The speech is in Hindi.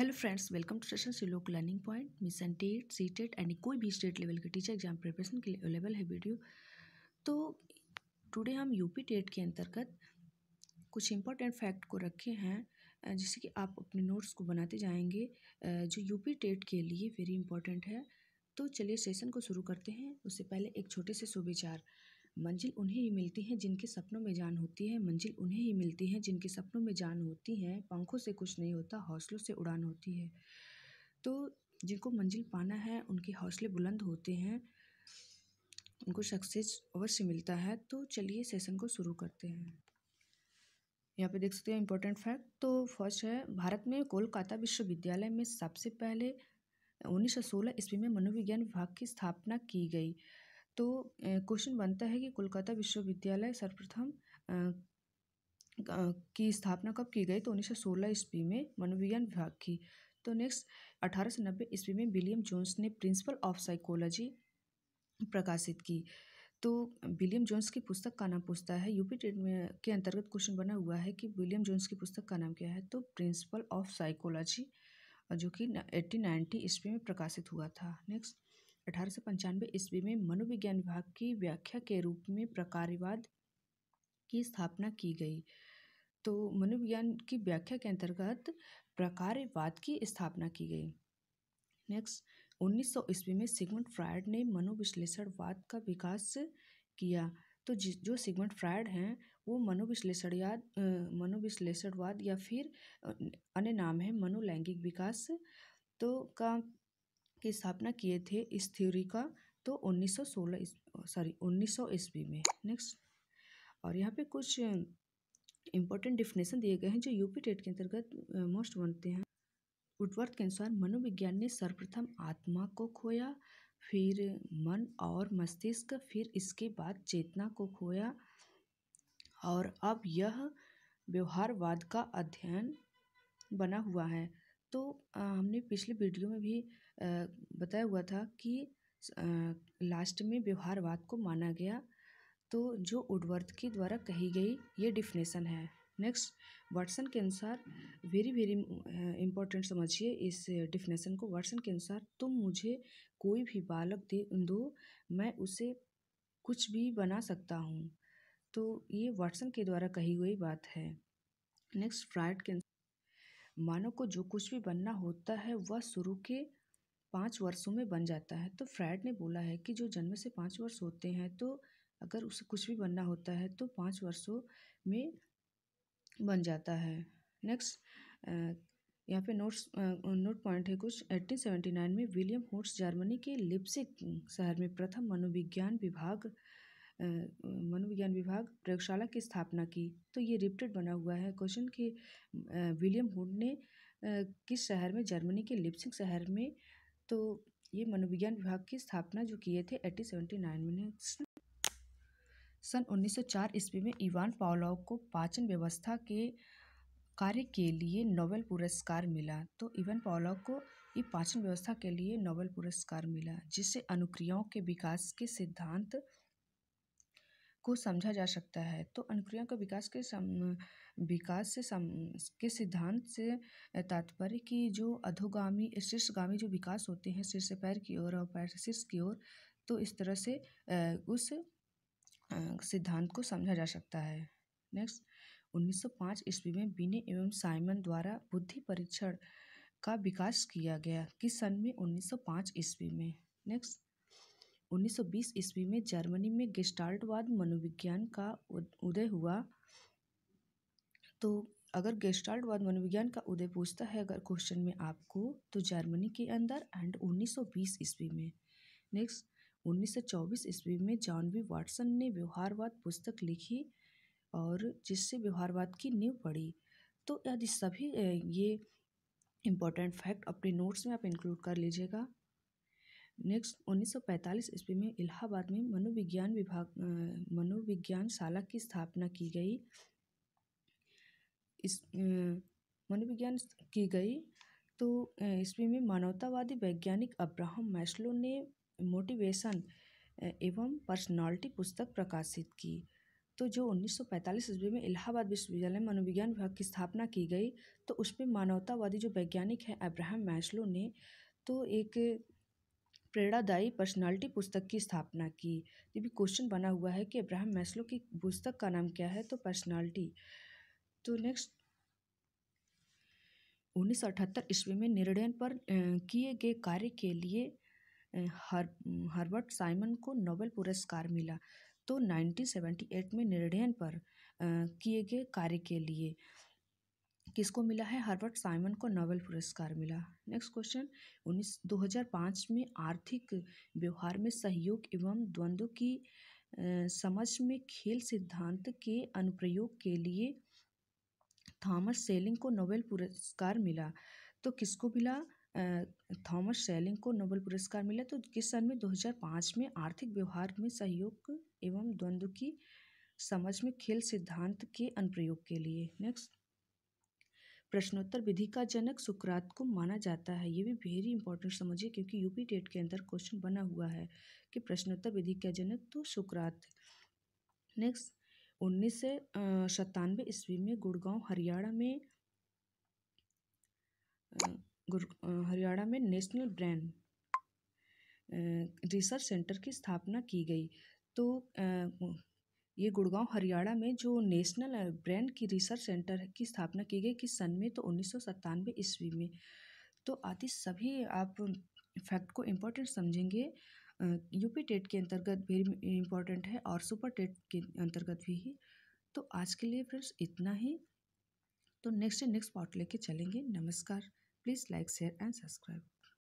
Hello friends, welcome to session सिलोक learning point. Mission TET C TET यानी कोई भी स्टेट लेवल के टीचर एग्जाम प्रिपरेशन के लिए अवेलेबल है वीडियो। तो टुडे हम यूपी टेट के अंतर्गत कुछ इंपॉर्टेंट फैक्ट को रखे हैं जिससे कि आप अपने नोट्स को बनाते जाएंगे जो यूपी टेट के लिए वेरी इंपॉर्टेंट है। तो चलिए सेशन को शुरू करते हैं। उससे पहले एक छोटे से सुविचार। मंजिल उन्हें ही मिलती है जिनके सपनों में जान होती है। मंजिल उन्हें ही मिलती है जिनके सपनों में जान होती है। पंखों से कुछ नहीं होता, हौसलों से उड़ान होती है। तो जिनको मंजिल पाना है उनके हौसले बुलंद होते हैं, उनको सक्सेस अवश्य मिलता है। तो चलिए सेशन को शुरू करते हैं। यहाँ पे देख सकते हैं इंपॉर्टेंट फैक्ट। तो फर्स्ट है, भारत में कोलकाता विश्वविद्यालय में सबसे पहले 1916 ईस्वी में मनोविज्ञान विभाग की स्थापना की गई। तो क्वेश्चन बनता है कि कोलकाता विश्वविद्यालय सर्वप्रथम की स्थापना कब की गई? तो 1916 ईस्वी में मनोविज्ञान विभाग की। तो नेक्स्ट, 1890 ईस्वी में विलियम जोन्स ने प्रिंसिपल ऑफ साइकोलॉजी प्रकाशित की। तो विलियम जोन्स की पुस्तक का नाम पूछता है, यूपी टेट में के अंतर्गत क्वेश्चन बना हुआ है कि विलियम जोन्स की पुस्तक का नाम क्या है? तो प्रिंसिपल ऑफ साइकोलॉजी, जो कि 1890 ईस्वी में प्रकाशित हुआ था। नेक्स्ट, 1895 ईस्वी में मनोविज्ञान विभाग की व्याख्या के रूप में प्रकार्यवाद की स्थापना की गई। तो मनोविज्ञान की व्याख्या के अंतर्गत प्रकार्यवाद की स्थापना की गई। नेक्स्ट, 1900 ईस्वी में सिगमंड फ्रायड ने मनोविश्लेषणवाद का विकास किया। तो जो सिगमंड फ्रायड हैं वो मनोविश्लेषणवाद या फिर अन्य नाम है मनोलैंगिक विकास तो की स्थापना किए थे इस थ्योरी का। तो 1900 ईस्वी में। नेक्स्ट, और यहाँ पे कुछ इंपॉर्टेंट डिफिनेशन दिए गए हैं जो यूपी टेट के अंतर्गत मोस्ट बनते हैं। वुडवर्थ के अनुसार मनोविज्ञान ने सर्वप्रथम आत्मा को खोया, फिर मन और मस्तिष्क, फिर इसके बाद चेतना को खोया और अब यह व्यवहारवाद का अध्ययन बना हुआ है। तो हमने पिछले वीडियो में भी बताया हुआ था कि लास्ट में व्यवहारवाद को माना गया। तो जो वुडवर्थ के द्वारा कही गई ये डिफिनेशन है। नेक्स्ट, वाटसन के अनुसार वेरी वेरी इंपॉर्टेंट समझिए इस डिफिनेशन को। वाटसन के अनुसार तुम मुझे कोई भी बालक दे दो, मैं उसे कुछ भी बना सकता हूँ। तो ये वाटसन के द्वारा कही हुई बात है। नेक्स्ट, फ्रायड के मानव को जो कुछ भी बनना होता है वह शुरू के 5 वर्षों में बन जाता है। तो फ्रायड ने बोला है कि जो जन्म से 5 वर्ष होते हैं तो अगर उसे कुछ भी बनना होता है तो 5 वर्षों में बन जाता है। नेक्स्ट, यहाँ पे नोट पॉइंट है कुछ। 1879 में विलियम होर्स जर्मनी के लिप्सिक शहर में प्रथम मनोविज्ञान विभाग प्रयोगशाला की स्थापना की। तो ये रिपीटेड बना हुआ है क्वेश्चन कि विलियम होर्स ने किस शहर में? जर्मनी के लिप्सिक शहर में। तो ये मनोविज्ञान विभाग की स्थापना जो किए थे 1879 में। सन 1904 ईस्वी में इवान पावलोव को पाचन व्यवस्था के कार्य के लिए नोबेल पुरस्कार मिला। तो इवान पावलोव को ये पाचन व्यवस्था के लिए नोबेल पुरस्कार मिला, जिससे अनुक्रियाओं के विकास के सिद्धांत को समझा जा सकता है। तो अनुक्रियाओं के विकास के सिद्धांत से तात्पर्य कि जो अधोगामी शीर्षगामी जो विकास होते हैं, शीर्ष से पैर की ओर और पैर से शीर्ष की ओर, तो इस तरह से उस सिद्धांत को समझा जा सकता है। नेक्स्ट, 1905 ईस्वी में बिने एवं साइमन द्वारा बुद्धि परीक्षण का विकास किया गया। किस सन में? 1905 ईस्वी में। नेक्स्ट, 1920 ईस्वी में जर्मनी में गेस्टाल्टवाद मनोविज्ञान का उदय हुआ। तो अगर गेस्टाल्टवाद मनोविज्ञान का उदय पूछता है अगर क्वेश्चन में आपको, तो जर्मनी के अंदर एंड 1920 ईस्वी में। नेक्स्ट, 1924 ईस्वी में जॉन बी वाटसन ने व्यवहारवाद पुस्तक लिखी और जिससे व्यवहारवाद की नींव पड़ी। तो यदि सभी ये इम्पोर्टेंट फैक्ट अपने नोट्स में आप इंक्लूड कर लीजिएगा। नेक्स्ट, 1945 ईस्वी में इलाहाबाद में मनोविज्ञानशाला की स्थापना की गई। इस मनोविज्ञान की गई तो ईस्वी में मानवतावादी वैज्ञानिक अब्राहम मैस्लो ने मोटिवेशन एवं पर्सनालिटी पुस्तक प्रकाशित की। तो जो 1945 ईस्वी में इलाहाबाद विश्वविद्यालय में मनोविज्ञान विभाग की स्थापना की गई, तो उसमें मानवतावादी जो वैज्ञानिक हैं अब्राहम मैस्लो ने तो एक प्रेरणादायी पर्सनालिटी पुस्तक की स्थापना की। ये भी क्वेश्चन बना हुआ है कि अब्राहम मैस्लो की पुस्तक का नाम क्या है, तो पर्सनालिटी। तो नेक्स्ट 1978 ईस्वी में निर्णय पर किए गए कार्य के लिए हर्बर्ट साइमन को नोबेल पुरस्कार मिला। तो 1978 में निर्णय पर किए गए कार्य के लिए किसको मिला है? हर्बर्ट साइमन को नोबेल पुरस्कार मिला। नेक्स्ट क्वेश्चन 2005 में आर्थिक व्यवहार में सहयोग एवं द्वंद्व की समझ में खेल सिद्धांत के अनुप्रयोग के लिए थॉमस सेलिंग को नोबेल पुरस्कार मिला। तो किसको मिला? थॉमस सेलिंग को नोबेल पुरस्कार मिला। तो किस सन में? 2005 में आर्थिक व्यवहार में सहयोग एवं द्वंद्व की समझ में खेल सिद्धांत के अनुप्रयोग के लिए। नेक्स्ट प्रश्नोत्तर विधि का जनक सुकरात को माना जाता है। ये भी वेरी इंपॉर्टेंट समझिए, क्योंकि यूपी टेट के अंदर क्वेश्चन बना हुआ है कि प्रश्नोत्तर विधि का जनक तो सुकरात। नेक्स्ट 1997 ईस्वी में गुड़गांव हरियाणा में नेशनल ब्रेन रिसर्च सेंटर की स्थापना की गई। तो ये गुड़गांव हरियाणा में जो नेशनल ब्रेन की रिसर्च सेंटर की स्थापना की गई किस सन में? तो 1997 ईस्वी में। तो आदि सभी आप फैक्ट को इम्पोर्टेंट समझेंगे। यूपी टेट के अंतर्गत वेरी इम्पोर्टेंट है और सुपर टेट के अंतर्गत भी। तो आज के लिए फ्रेंड्स इतना ही। तो नेक्स्ट पार्ट लेके चलेंगे। नमस्कार। Please like share and subscribe.